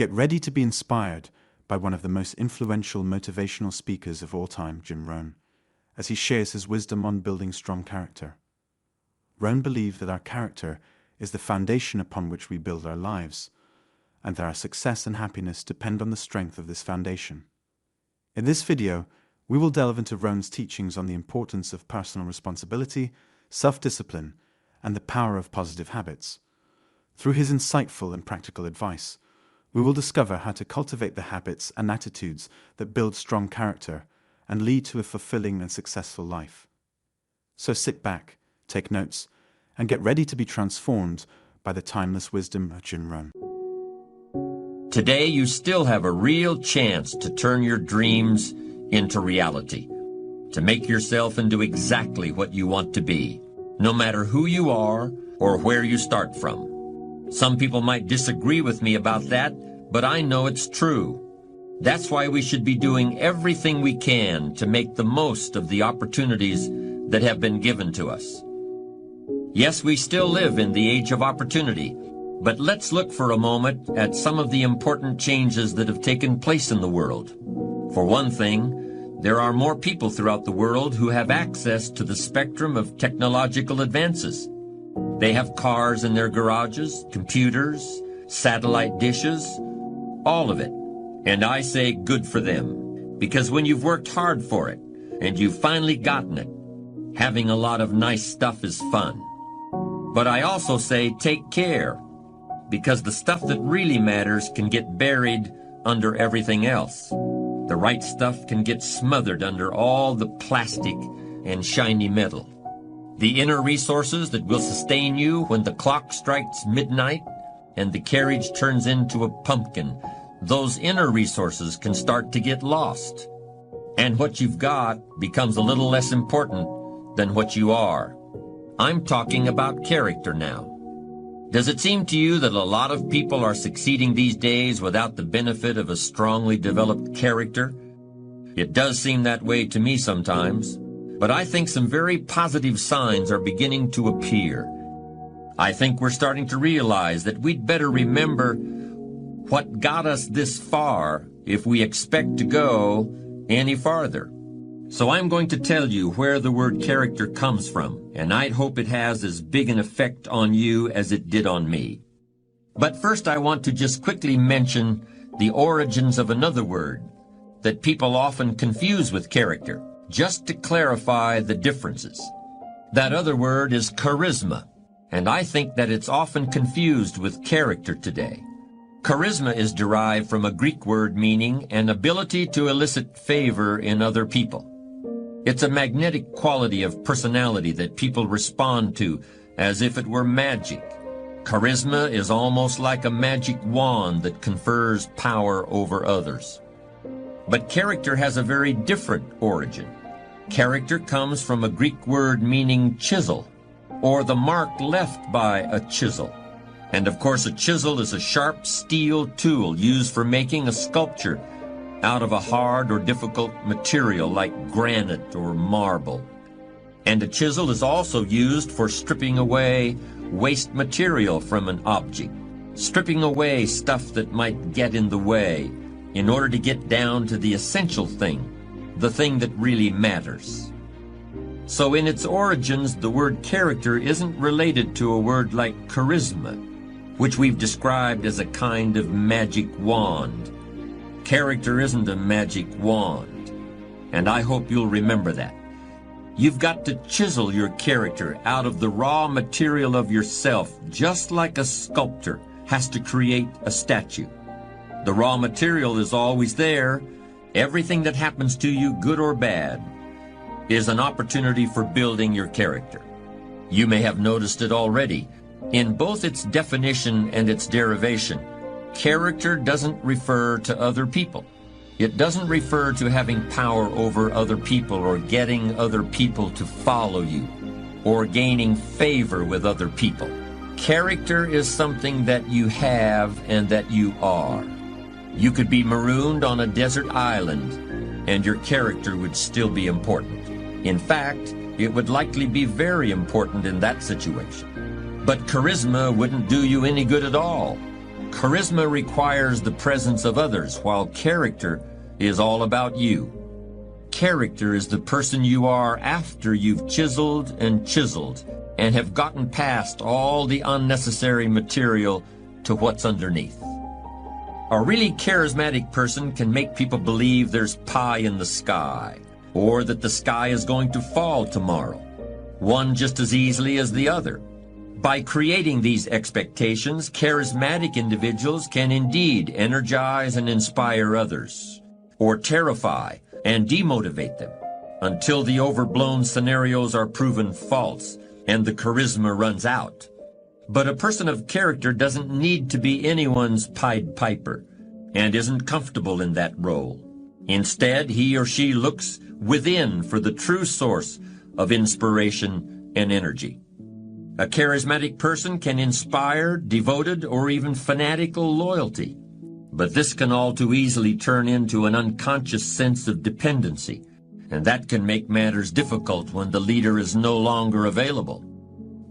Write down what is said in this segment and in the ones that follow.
Get ready to be inspired by one of the most influential motivational speakers of all time, Rohn, as he shares his wisdom on building strong character. Rohn believed that our character is the foundation upon which we build our lives, and that our success and happiness depend on the strength of this foundation. In this video, we will delve into Rohn's teachings on the importance of personal responsibility, self-discipline, and the power of positive habits. Through his insightful and practical advice, we will discover how to cultivate the habits and attitudes that build strong character and lead to a fulfilling and successful life. So sit back, take notes, and get ready to be transformed by the timeless wisdom of Rohn. Today you still have a real chance to turn your dreams into reality, to make yourself into exactly what you want to be, no matter who you are or where you start from. Some people might disagree with me about that, but I know it's true. That's why we should be doing everything we can to make the most of the opportunities that have been given to us. Yes, we still live in the age of opportunity, but let's look for a moment at some of the important changes that have taken place in the world. For one thing, there are more people throughout the world who have access to the spectrum of technological advances. They have cars in their garages, computers, satellite dishes, all of it. And I say good for them, because when you've worked hard for it and you've finally gotten it, having a lot of nice stuff is fun. But I also say take care, because the stuff that really matters can get buried under everything else. The right stuff can get smothered under all the plastic and shiny metal. The inner resources that will sustain you when the clock strikes midnight and the carriage turns into a pumpkin, those inner resources can start to get lost. And what you've got becomes a little less important than what you are. I'm talking about character now. Does it seem to you that a lot of people are succeeding these days without the benefit of a strongly developed character? It does seem that way to me sometimes, but I think some very positive signs are beginning to appear. I think we're starting to realize that we'd better remember what got us this far if we expect to go any farther. So I'm going to tell you where the word character comes from, and I'd hope it has as big an effect on you as it did on me. But first I want to just quickly mention the origins of another word that people often confuse with character, just to clarify the differences. That other word is charisma, and I think that it's often confused with character today. Charisma is derived from a Greek word meaning an ability to elicit favor in other people. It's a magnetic quality of personality that people respond to as if it were magic. Charisma is almost like a magic wand that confers power over others. But character has a very different origin. Character comes from a Greek word meaning chisel, or the mark left by a chisel. And of course a chisel is a sharp steel tool used for making a sculpture out of a hard or difficult material like granite or marble. And a chisel is also used for stripping away waste material from an object, stripping away stuff that might get in the way in order to get down to the essential thing, the thing that really matters. So in its origins, the word character isn't related to a word like charisma, which we've described as a kind of magic wand. Character isn't a magic wand, and I hope you'll remember that. You've got to chisel your character out of the raw material of yourself, just like a sculptor has to create a statue. The raw material is always there. Everything that happens to you, good or bad, is an opportunity for building your character. You may have noticed it already. In both its definition and its derivation, character doesn't refer to other people. It doesn't refer to having power over other people or getting other people to follow you or gaining favor with other people. Character is something that you have and that you are. You could be marooned on a desert island and your character would still be important. In fact, it would likely be very important in that situation. But charisma wouldn't do you any good at all. Charisma requires the presence of others, while character is all about you. Character is the person you are after you've chiseled and have gotten past all the unnecessary material to what's underneath. A really charismatic person can make people believe there's pie in the sky, or that the sky is going to fall tomorrow, one just as easily as the other. By creating these expectations, charismatic individuals can indeed energize and inspire others, or terrify and demotivate them, until the overblown scenarios are proven false and the charisma runs out. But a person of character doesn't need to be anyone's Pied Piper, and isn't comfortable in that role. Instead, he or she looks within for the true source of inspiration and energy. A charismatic person can inspire devoted or even fanatical loyalty, but this can all too easily turn into an unconscious sense of dependency, and that can make matters difficult when the leader is no longer available.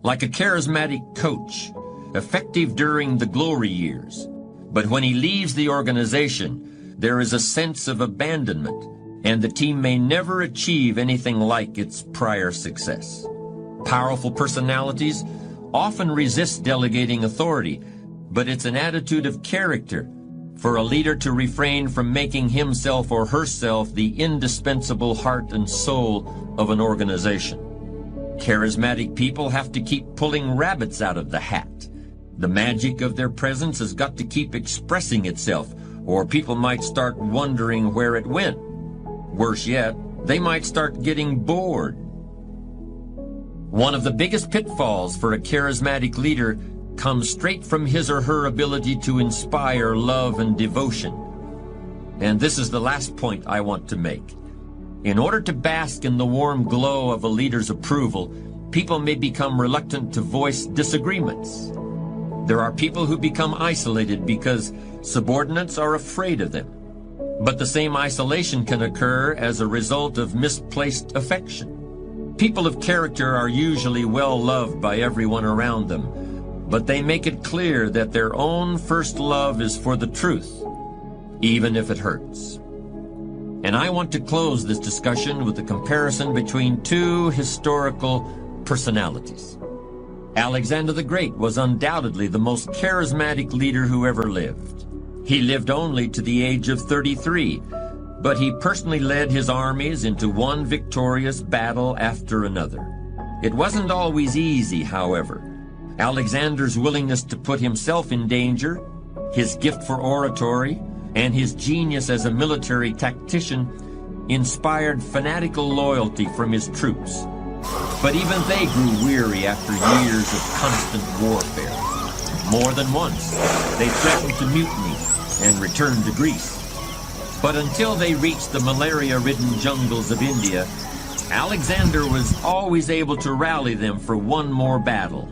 Like a charismatic coach, effective during the glory years, but when he leaves the organization, there is a sense of abandonment, and the team may never achieve anything like its prior success. Powerful personalities often resist delegating authority, but it's an attitude of character for a leader to refrain from making himself or herself the indispensable heart and soul of an organization. Charismatic people have to keep pulling rabbits out of the hat. The magic of their presence has got to keep expressing itself, or people might start wondering where it went. Worse yet, they might start getting bored. One of the biggest pitfalls for a charismatic leader comes straight from his or her ability to inspire love and devotion. And this is the last point I want to make. In order to bask in the warm glow of a leader's approval, people may become reluctant to voice disagreements. There are people who become isolated because subordinates are afraid of them. But the same isolation can occur as a result of misplaced affection. People of character are usually well loved by everyone around them, but they make it clear that their own first love is for the truth, even if it hurts. And I want to close this discussion with a comparison between two historical personalities. Alexander the Great was undoubtedly the most charismatic leader who ever lived. He lived only to the age of 33, but he personally led his armies into one victorious battle after another. It wasn't always easy, however. Alexander's willingness to put himself in danger, his gift for oratory, and his genius as a military tactician inspired fanatical loyalty from his troops. But even they grew weary after years of constant warfare. More than once, they threatened to mutiny and return to Greece. But until they reached the malaria-ridden jungles of India, Alexander was always able to rally them for one more battle.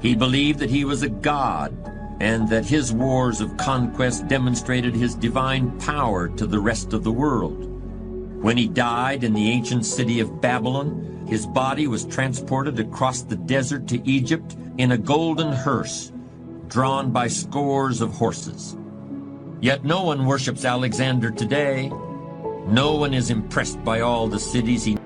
He believed that he was a god, and that his wars of conquest demonstrated his divine power to the rest of the world. When he died in the ancient city of Babylon, his body was transported across the desert to Egypt in a golden hearse, drawn by scores of horses. Yet no one worships Alexander today. No one is impressed by all the cities he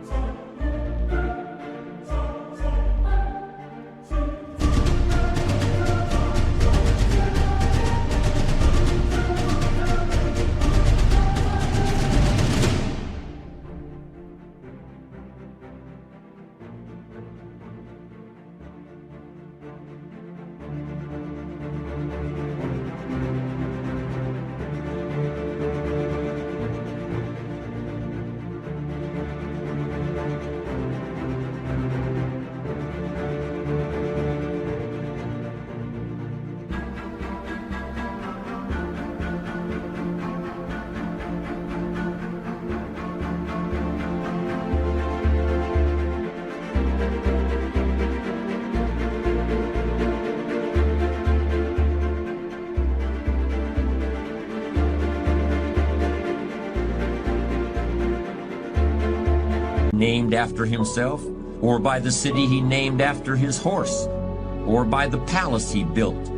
named after himself, or by the city he named after his horse, or by the palace he built,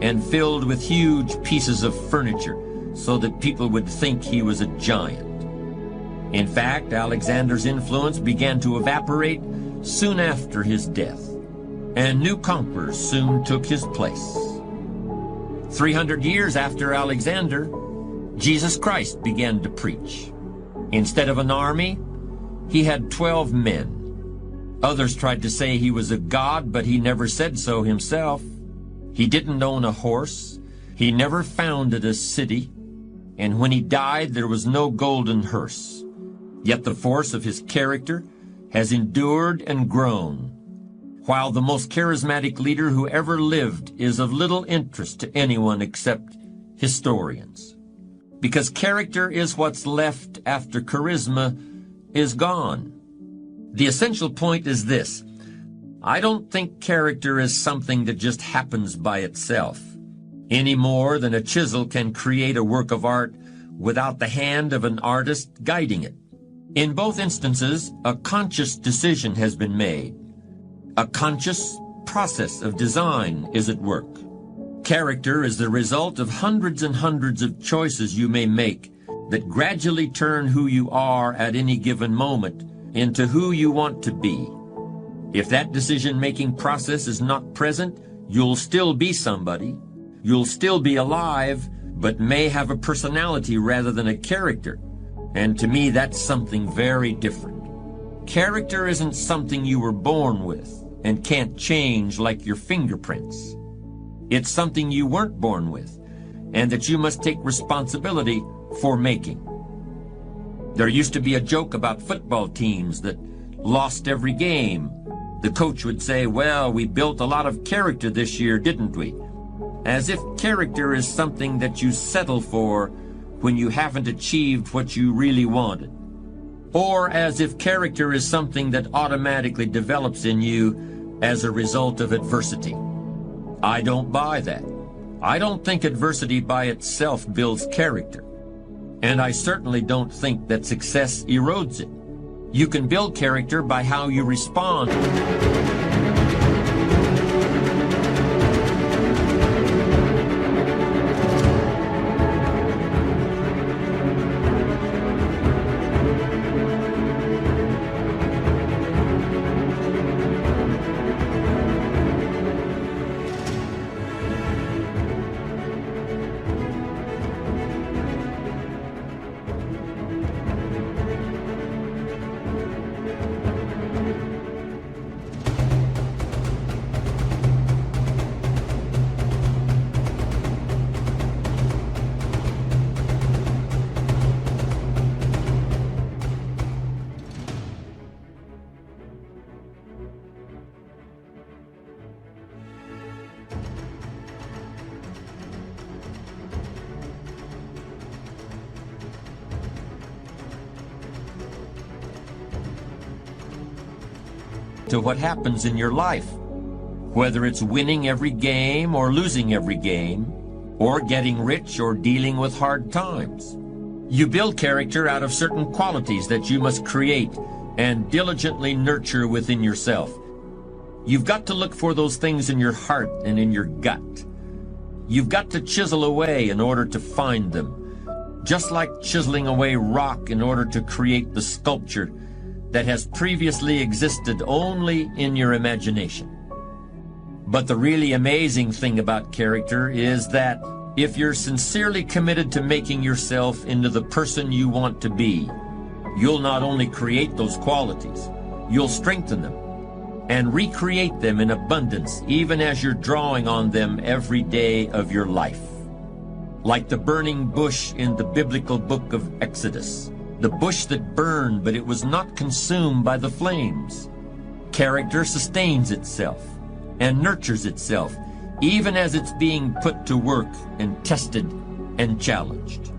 and filled with huge pieces of furniture so that people would think he was a giant. In fact, Alexander's influence began to evaporate soon after his death, and new conquerors soon took his place. 300 years after Alexander, Jesus Christ began to preach. Instead of an army, he had 12 men. Others tried to say he was a god, but he never said so himself. He didn't own a horse. He never founded a city. And when he died, there was no golden hearse. Yet the force of his character has endured and grown, while the most charismatic leader who ever lived is of little interest to anyone except historians. Because character is what's left after charisma is gone. The essential point is this: I don't think character is something that just happens by itself, any more than a chisel can create a work of art without the hand of an artist guiding it. In both instances, a conscious decision has been made. A conscious process of design is at work. Character is the result of hundreds and hundreds of choices you may make that gradually turn who you are at any given moment into who you want to be. If that decision-making process is not present, you'll still be somebody. You'll still be alive, but may have a personality rather than a character. And to me, that's something very different. Character isn't something you were born with and can't change like your fingerprints. It's something you weren't born with and that you must take responsibility for making. There used to be a joke about football teams that lost every game. The coach would say, "Well, we built a lot of character this year, didn't we?" As if character is something that you settle for when you haven't achieved what you really wanted. Or as if character is something that automatically develops in you as a result of adversity. I don't buy that. I don't think adversity by itself builds character. And I certainly don't think that success erodes it. You can build character by how you respond. To what happens in your life, whether it's winning every game or losing every game, or getting rich or dealing with hard times. You build character out of certain qualities that you must create and diligently nurture within yourself. You've got to look for those things in your heart and in your gut. You've got to chisel away in order to find them, just like chiseling away rock in order to create the sculpture that has previously existed only in your imagination. But the really amazing thing about character is that if you're sincerely committed to making yourself into the person you want to be, you'll not only create those qualities, you'll strengthen them and recreate them in abundance even as you're drawing on them every day of your life. Like the burning bush in the biblical book of Exodus. The bush that burned, but it was not consumed by the flames. Character sustains itself and nurtures itself, even as it's being put to work and tested and challenged.